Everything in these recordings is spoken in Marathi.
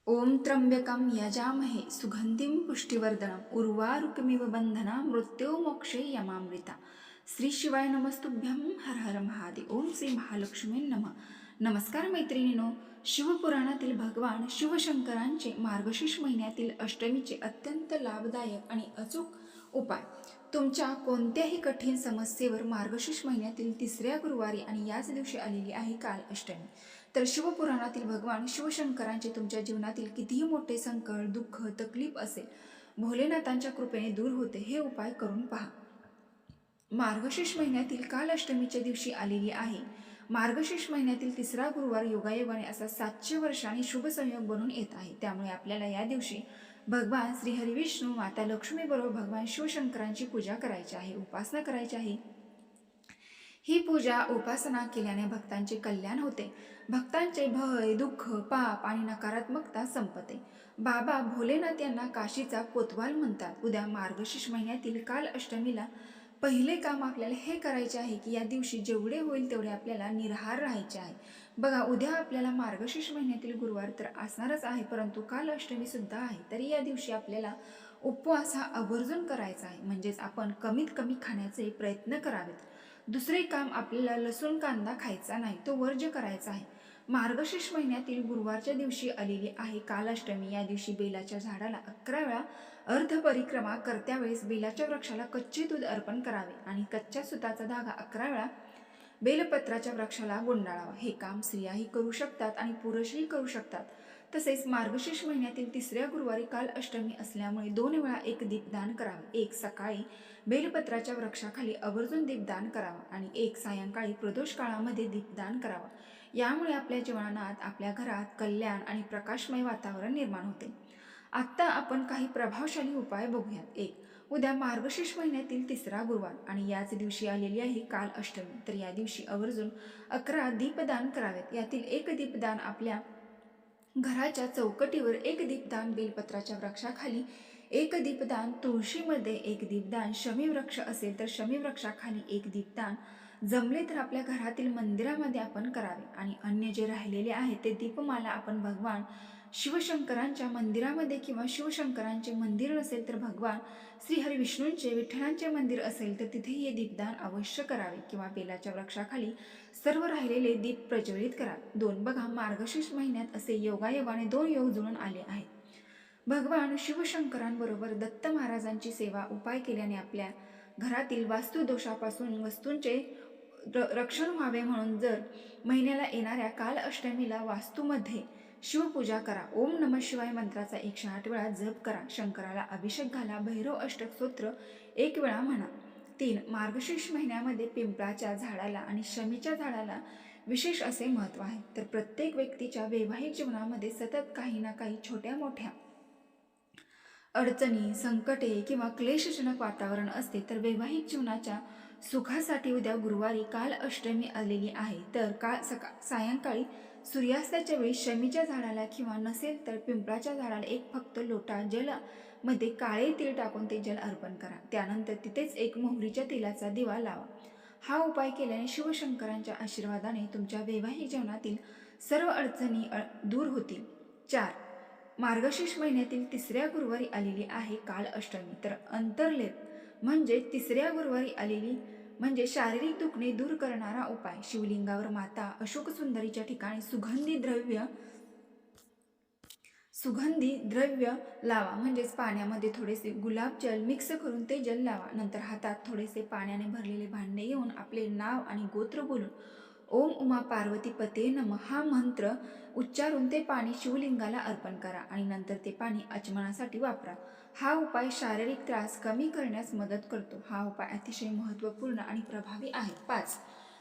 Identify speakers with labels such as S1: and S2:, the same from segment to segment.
S1: ओम त्र्यंबकं यजामहे सुगंधिं पुष्टिवर्धनम् उर्वारुकमिव बंधना मृत्युमोक्षे यमामृता. श्री शिवाय नमस्तुभ्यं. हर हर महादेव. ओम श्री महालक्ष्मी नमः. नमस्कार मैत्रिणींनो. शिवपुराणातील भगवान शिवशंकरांचे मार्गशीर्ष महिन्यातील अष्टमीचे अत्यंत लाभदायक आणि अचूक उपाय. तुमच्या कोणत्याही कठीण समस्येवर मार्गशीर्ष महिन्यातील तिसऱ्या गुरुवारी आणि याच दिवशी आलेली आहे काल अष्टमी. तर शिवपुराणातील भगवान शिवशंकरांचे तुमच्या जीवनातील कितीही मोठे संकट, दुःख, तकलीफ असेल, भोलेनाथांच्या कृपेने दूर होते. हे उपाय करून पहा. मार्गशीर्ष महिन्यातील काल अष्टमीच्या दिवशी आलेली आहे. मार्गशीर्ष महिन्यातील तिसरा गुरुवार योगायोगाने असा 700 वर्षांनी शुभ संयोग बनून येत आहे. त्यामुळे आपल्याला या दिवशी भगवान श्री हरिविष्णू, माता लक्ष्मी बरोबर भगवान शिवशंकरांची पूजा करायची आहे, उपासना करायची आहे. ही पूजा उपासना केल्याने भक्तांचे कल्याण होते. भक्तांचे भय, दुःख, पाप आणि नकारात्मकता संपते. बाबा भोलेनाथ यांना काशीचा कोतवाल म्हणतात. उद्या मार्गशीर्ष महिन्यातील काल अष्टमीला पहिले काम आपल्याला हे करायचे आहे की या दिवशी जेवढे होईल तेवढे आपल्याला निराहार राहायचे आहे. बघा, उद्या आपल्याला मार्गशीर्ष महिन्यातील गुरुवार तर असणारच आहे, परंतु काल अष्टमी सुद्धा आहे. तरी या दिवशी आपल्याला उपवास हा आवर्जून करायचा आहे. म्हणजेच आपण कमीत कमी खाण्याचे प्रयत्न करावेत. दुसरे काम, आपल्याला लसूण कांदा खायचा नाही, तो वर्ज्य करायचा आहे. मार्गशीर्ष महिन्यातील गुरुवारच्या दिवशी आलेली आहे काल अष्टमी. या दिवशी बेलाच्या झाडाला 11 वेळा अर्ध परिक्रमा करत्या वेळेस बेलाच्या वृक्षाला कच्चे दूध अर्पण करावे आणि कच्च्या सुताचा धागा 11 वेळा बेलपत्राच्या वृक्षाला गुंडाळावा. हे काम स्त्रियाही करू शकतात आणि पुरुषही करू शकतात. तसेच मार्गशीर्ष महिन्यातील तिसऱ्या गुरुवारी काल अष्टमी असल्यामुळे 2 वेळा एक दीपदान करावे. एक सकाळी बेलपत्राच्या वृक्षाखाली आवर्जून दीपदान करावा आणि एक सायंकाळी प्रदोष काळामध्ये दीपदान करावा. यामुळे आपल्या जीवनात, आपल्या घरात कल्याण आणि प्रकाशमय वातावरण निर्माण होते. आत्ता आपण काही प्रभावशाली उपाय बघूयात. 1. उद्या मार्गशीर्ष महिन्यातील तिसरा गुरुवार आणि याच दिवशी आलेली आहे काल अष्टमी. तर या दिवशी आवर्जून 11 दीपदान करावेत. यातील एक दीपदान आपल्या घराच्या चौकटीवर, एक दीपदान बेलपत्राच्या वृक्षाखाली, एक दीपदान तुळशीमध्ये, एक दीपदान शमीवृक्ष असेल तर शमीवृक्षाखाली, एक दीपदान जमले तर आपल्या घरातील मंदिरामध्ये आपण करावे. आणि अन्य जे राहिलेले आहे ते दीपमाला आपण भगवान शिवशंकरांच्या मंदिरामध्ये किंवा शिवशंकरांचे मंदिर नसेल तर भगवान श्री हरिविष्णूंचे, विठ्ठलांचे मंदिर असेल तर तिथे हे दीपदान अवश्य करावे किंवा बेलाच्या वृक्षाखाली सर्व राहिलेले दीप प्रज्वलित करा. 2. बघा, मार्गशीर्ष महिन्यात असे योगायोगाने 2 योग जुळून आले आहेत. भगवान शिवशंकरांबरोबर दत्त महाराजांची सेवा उपाय केल्याने आपल्या घरातील वास्तुदोषापासून वस्तूंचे रक्षण व्हावे. म्हणून जर महिन्याला येणाऱ्या काल अष्टमीला वास्तूमध्ये शिवपूजा करा. ओम नमः शिवाय मंत्राचा 108 वेळा जप करा. शंकराला अभिषेक घाला. भैरव अष्टक स्तोत्र 1 वेळा म्हणा. 3. मार्गशीर्ष महिन्यामध्ये पिंपळाच्या झाडाला आणि शमीच्या झाडाला विशेष असे महत्त्व आहे. तर प्रत्येक व्यक्तीच्या वैवाहिक जीवनामध्ये सतत काही ना काही छोट्या मोठ्या अडचणी, संकटे किंवा क्लेशजनक वातावरण असते. तर वैवाहिक जीवनाच्या सुखासाठी उद्या गुरुवारी काल अष्टमी आलेली आहे. तर सायंकाळी सूर्यास्ताच्या वेळी शमीच्या झाडाला किंवा नसेल तर पिंपळाच्या झाडाला एक फक्त लोटा जलामध्ये काळे तीळ टाकून ते जल अर्पण करा. त्यानंतर तिथेच एक मोहरीच्या तेलाचा दिवा लावा. हा उपाय केल्याने शिवशंकरांच्या आशीर्वादाने तुमच्या वैवाहिक जीवनातील सर्व अडचणी दूर होतील. 4. मार्गशीर्ष महिन्यातील तिसऱ्या गुरुवारी आलेली आहे काल अष्टमी. तर अंतर्लेप म्हणजे तिसऱ्या गुरुवारी आलेली म्हणजे शारीरिक दुखणे दूर करणारा उपाय. शिवलिंगावर माता अशोक सुंदरीच्या ठिकाणी सुगंधी द्रव्य लावा. म्हणजेच पाण्यामध्ये थोडेसे गुलाब जल मिक्स करून ते जल लावा. नंतर हातात थोडेसे पाण्याने भरलेले भांडे घेऊन आपले नाव आणि गोत्र बोलून ओम उमा पार्वती पते नमः हा मंत्र उच्चारून ते पाणी शिवलिंगाला अर्पण करा आणि नंतर ते पाणी आचमनासाठी वापरा. हा उपाय शारीरिक त्रास कमी करण्यास मदत करतो. हा उपाय अतिशय महत्त्वपूर्ण आणि प्रभावी आहे. 5.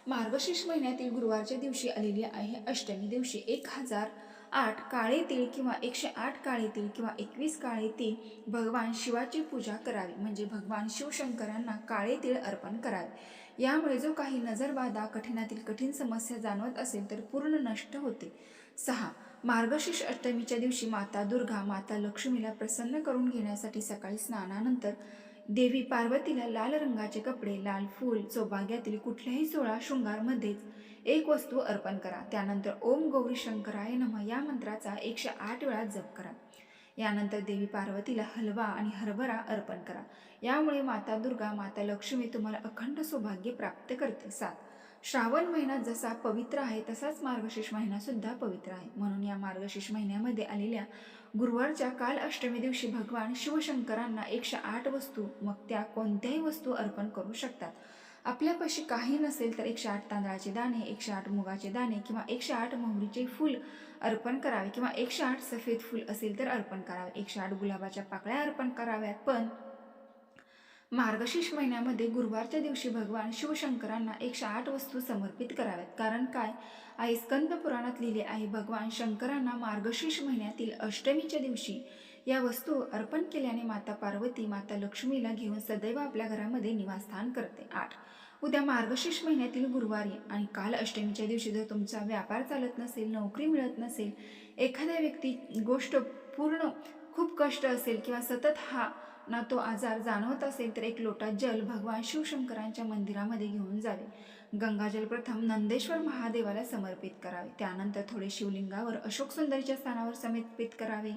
S1: मार्गशीर्ष महिन्यातील गुरुवारच्या दिवशी आलेली आहे अष्टमी. दिवशी 1008 काळे तीळ किंवा 108 काळे तीळ किंवा 21 काळे तीळ भगवान शिवाची पूजा करावी. म्हणजे भगवान शिवशंकरांना काळे तीळ अर्पण करावे. यामुळे जो काही नजरबाधा, कठीणातील कठीण समस्या जाणवत असेल तर पूर्ण नष्ट होते. 6. मार्गशीर्ष अष्टमीच्या दिवशी माता दुर्गा, माता लक्ष्मीला प्रसन्न करून घेण्यासाठी सकाळी स्नानानंतर देवी पार्वतीला लाल रंगाचे कपडे, लाल फूल, सौभाग्यातील कुठल्याही 16 शृंगारमध्येच एक वस्तू अर्पण करा. त्यानंतर ओम गौरी शंकराय नमः या मंत्राचा 108 वेळा जप करा. यानंतर देवी पार्वतीला हलवा आणि हरभरा अर्पण करा. यामुळे माता दुर्गा, माता लक्ष्मी तुम्हाला अखंड सौभाग्य प्राप्त करते. 7. श्रावण महिना जसा पवित्र आहे तसाच मार्गशीर्ष महिना सुद्धा पवित्र आहे. म्हणून या मार्गशीर्ष महिन्यामध्ये आलेल्या गुरुवारच्या काल अष्टमी दिवशी भगवान शिवशंकरांना 108 वस्तू, मग त्या कोणत्याही वस्तू अर्पण करू शकतात. आपल्यापाशी काही नसेल तर 108 तांदळाचे दाणे, 108 मुगाचे दाणे किंवा 108 मोहरीचे फूल अर्पण करावे किंवा 108 सफेद फूल असेल तर अर्पण करावे. 108 गुलाबाच्या पाकळ्या अर्पण कराव्यात. पण मार्गशीर्ष महिन्यामध्ये गुरुवारच्या दिवशी भगवान शिवशंकरांना 108 वस्तू समर्पित कराव्यात. कारण काय आहे, स्कंद पुराणात लिहिले आहे, भगवान शंकरांना मार्गशीर्ष महिन्यातील अष्टमीच्या दिवशी या वस्तू अर्पण केल्याने माता पार्वती माता लक्ष्मीला घेऊन सदैव आपल्या घरामध्ये निवासस्थान करते. 8. उद्या मार्गशीर्ष महिन्यातील गुरुवारी आणि काल अष्टमीच्या दिवशी जर तुमचा व्यापार चालत नसेल, नोकरी मिळत नसेल, एखाद्या व्यक्ती गोष्ट पूर्ण खूप कष्ट असेल किंवा सतत हा ना तो आजार जाणवत असेल तर एक लोटा जल भगवान शिवशंकरांच्या मंदिरामध्ये घेऊन जावे. गंगाजल प्रथम नंदेश्वर महादेवाला समर्पित करावे. त्यानंतर थोडे शिवलिंगावर अशोक सुंदरीच्या स्थानावर समर्पित करावे.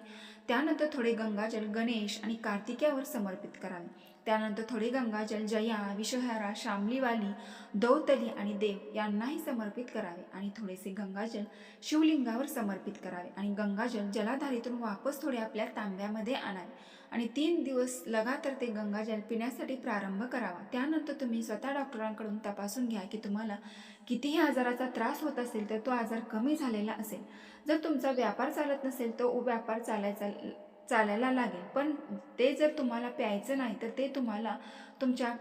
S1: त्यानंतर थोडे गंगाजल गणेश आणि कार्तिकेयावर समर्पित करावे. त्यानंतर थोडे गंगाजल जया, विषहारा, शामलीवाली, दौतली आणि देव यांनाही समर्पित करावे. आणि थोडेसे गंगाजल शिवलिंगावर समर्पित करावे. आणि गंगाजल जलाधारीतून वापस थोडे आपल्या तांब्यामध्ये आणावे आणि 3 दिवस लगातार ते गंगाजल पिण्यासाठी प्रारंभ करावा. त्यानंतर तुम्ही स्वतः डॉक्टरांकडून तपासून घ्या की तुम्हाला कितीही आजाराचा त्रास होत असेल तर तो आजार कमी झालेला असेल. जर तुमचा व्यापार चालत नसेल तो व्यापार चालायला लागेल. पण ते जर तुम्हाला प्यायचं नाही तर ते तुम्हाला तुमच्या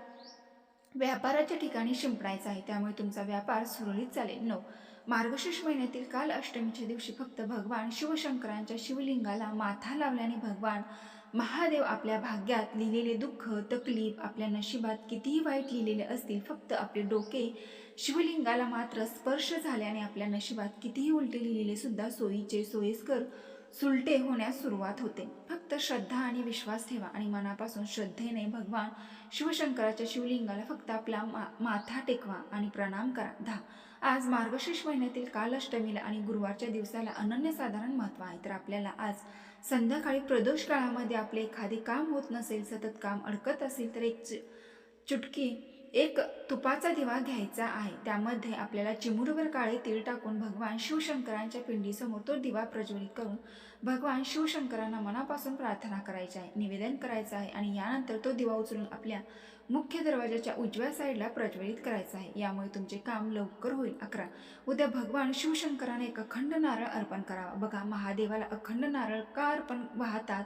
S1: व्यापाराच्या ठिकाणी शिंपडायचं आहे. त्यामुळे तुमचा व्यापार सुरळीत चालेल. 9. मार्गशीर्ष महिन्यातील काल अष्टमीच्या दिवशी फक्त भगवान शिवशंकरांच्या शिवलिंगाला माथा लावल्याने भगवान महादेव आपल्या भाग्यात लिहिलेले दुःख, तकलीफ, आपल्या नशिबात कितीही वाईट लिहिलेले असतील, फक्त आपले डोके शिवलिंगाला मात्र स्पर्श झाल्याने आपल्या नशिबात कितीही उलटे लिहिलेले सुद्धा सोयीस्कर सुलटे होण्यास सुरुवात होते. फक्त श्रद्धा आणि विश्वास ठेवा आणि मनापासून श्रद्धेने भगवान शिवशंकराच्या शिवलिंगाला फक्त आपला माथा टेकवा आणि प्रणाम करा. 10. आज मार्गशीर्ष महिन्यातील काल अष्टमीला आणि गुरुवारच्या दिवसाला अनन्यसाधारण महत्त्व आहे. तर आपल्याला आज संध्याकाळी प्रदोष काळामध्ये आपले एखादे काम होत नसेल, सतत काम अडकत असेल तर एक तुपाचा दिवा घ्यायचा आहे. त्यामध्ये आपल्याला चिमूटभर काळे तीळ टाकून भगवान शिवशंकरांच्या पिंडीसमोर तो दिवा प्रज्वलित करून भगवान शिवशंकरांना मनापासून प्रार्थना करायची आहे, निवेदन करायचं आहे आणि यानंतर तो दिवा उचलून आपल्या मुख्य दरवाजाच्या उजव्या साईडला प्रज्वलित करायचा आहे. यामुळे तुमचे काम लवकर होईल. 11. उद्या भगवान शिवशंकराने एक अखंड नारळ अर्पण करावा. बघा, महादेवाला अखंड नारळ का अर्पण वाहतात?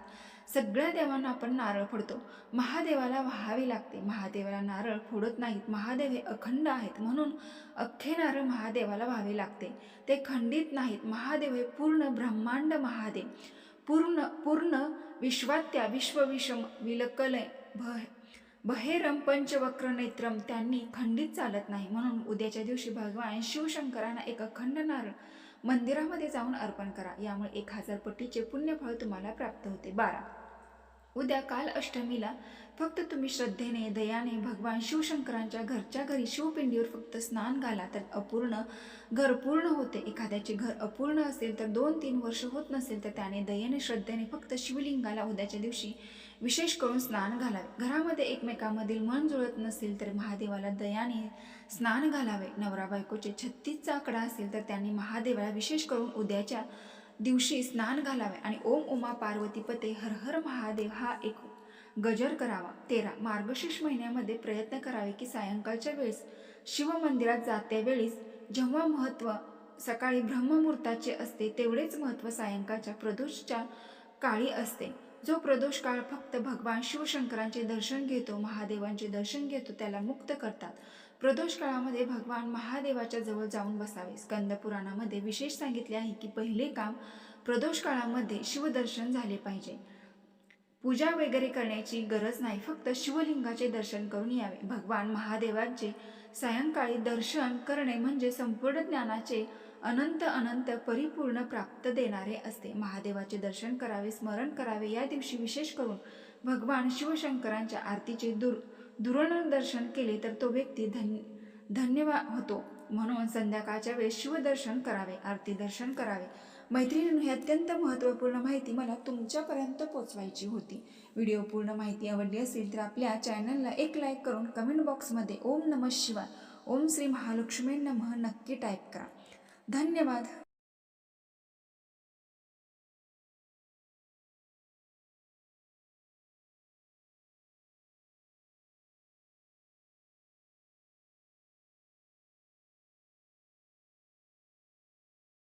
S1: सगळ्या देवांना आपण नारळ फोडतो, महादेवाला वाहावे लागते. महादेवाला नारळ फोडत नाहीत. महादेव हे अखंड आहेत म्हणून अख्खे नारळ महादेवाला व्हावे लागते. ते खंडित नाहीत. महादेव हे पूर्ण ब्रह्मांड महादेव, पूर्ण विश्वात्या विश्वविषम विलकलय बहेरम पंचवक्र नेत्रम, त्यांनी खंडित चालत नाही. म्हणून उद्याच्या दिवशी भगवान शिवशंकरांना एक अखंड नारळ मंदिरामध्ये जाऊन अर्पण करा. यामुळे 1000 पटीचे पुण्यफळ तुम्हाला प्राप्त होते. 12. उद्या काल अष्टमीला फक्त तुम्ही श्रद्धेने, दयाने भगवान शिवशंकरांच्या घरच्या घरी शिवपिंडीवर फक्त स्नान घाला तर घर पूर्ण होते. एखाद्याचे घर अपूर्ण असेल तर 2-3 वर्ष होत नसेल तर त्याने दयेने, श्रद्धेने फक्त शिवलिंगाला उद्याच्या दिवशी विशेष करून स्नान घालावे. घरामध्ये एकमेकांमधील मन जुळत नसेल तर महादेवाला दयाने स्नान घालावे. नवरा बायकोचे 36चा आकडा असेल तर त्यांनी महादेवाला विशेष करून उद्याच्या दिवशी स्नान घालावे आणि ओम उमा पार्वती पते हर हर महादेव हा एक गजर करावा. 13. मार्गशीर्ष महिन्यामध्ये प्रयत्न करावे की सायंकाळच्या वेळेस शिवमंदिरात जात्यावेळीस जेव्हा महत्त्व सकाळी ब्रह्ममुहूर्ताचे असते तेवढेच महत्त्व सायंकाळच्या प्रदोषच्या काळी असते. जो प्रदोष काळ फक्त भगवान शिवशंकरांचे दर्शन घेतो, महादेवांचे दर्शन घेतो, त्याला मुक्त करतात. प्रदोष काळामध्ये भगवान महादेवाच्या जवळ जाऊन बसावे. स्कंद पुराणामध्ये विशेष सांगितले आहे की पहिले काम प्रदोष काळामध्ये शिवदर्शन झाले पाहिजे. पूजा वगैरे करण्याची गरज नाही, फक्त शिवलिंगाचे दर्शन करून यावे. भगवान महादेवांचे सायंकाळी दर्शन करणे म्हणजे संपूर्ण ज्ञानाचे अनंत अनंत परिपूर्ण प्राप्त देणारे असते. महादेवाचे दर्शन करावे, स्मरण करावे. या दिवशी विशेष करून भगवान शिवशंकरांच्या आरतीचे दर्शन केले तर तो व्यक्ती धन्यवाद होतो. म्हणून संध्याकाळच्या वेळेस शिवदर्शन करावे, आरती दर्शन करावे. मैत्रिणींनो, ही अत्यंत महत्त्वपूर्ण माहिती मला तुमच्यापर्यंत पोचवायची होती. व्हिडिओ पूर्ण माहिती आवडली असेल तर आपल्या चॅनलला एक लाईक करून कमेंट बॉक्समध्ये ओम नमः शिवाय, ओम श्री महालक्ष्मी नमः नक्की टाईप करा. धन्यवाद.